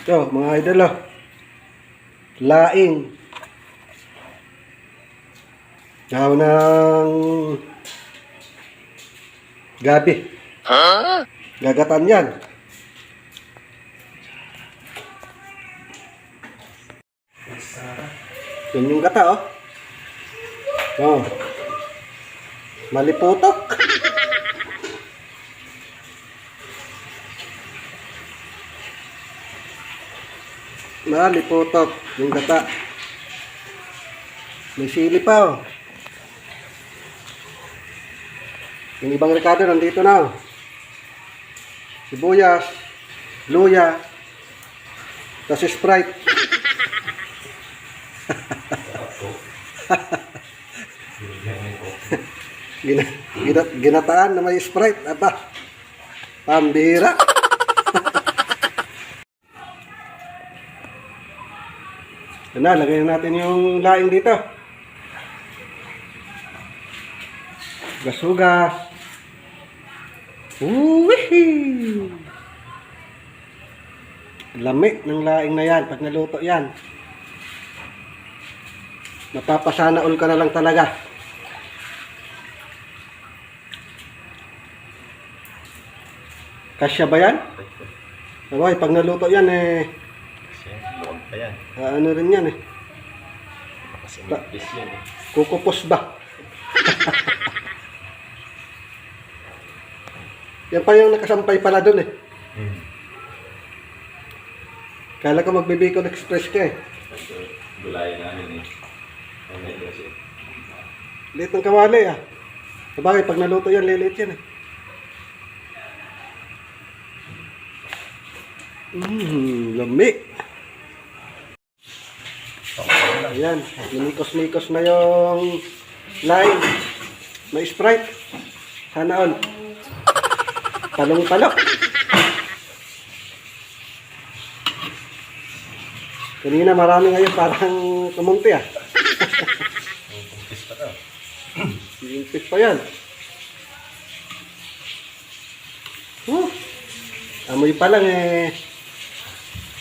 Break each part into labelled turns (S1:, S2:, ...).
S1: Ito, mga idol, oh. Laing. Gaw ng gabi. Gagatan yan. Yan yung gata, oh. Oh. Maliputok. Maliputok yung gata. May sili pa, oh. Yung ibang rekado nandito na, oh. Sibuyas, luya, tapos Sprite. Ginataan na may Sprite. Aba, pambira. Yan na, lagyan natin yung laing dito. Gasugas. Uwihii! Lamig ng laing na yan pag naluto yan. Napapasana all ka na lang talaga. Kasya ba yan? Abay, pag naluto yan eh.
S2: Kasi luwag pa yan.
S1: Ano rin yan eh.
S2: Kasi nipis yan eh.
S1: Kukupos ba? Yan pa yung nakasampay pala dun eh. Kala ko magbe-Bicol Express ka eh.
S2: Gulayan namin eh. Kasi
S1: Liit ng kawali ah. Sabagay, pag naluto yan, lilit yan eh. Lamig. Ayan, lumikos-mikos na yung lime. May Sprite. Sana all. Palong-palok. Kanina marami ngayon parang kumunti ah.
S2: kumpis pa to.
S1: Limpit pa yan. Amoy pa lang eh.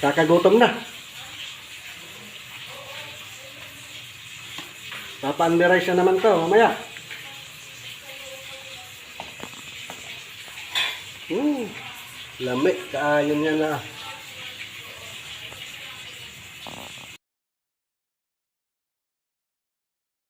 S1: Kakagutom na. Papa-underize na naman to mamaya. Lamig. Kaayon yan na.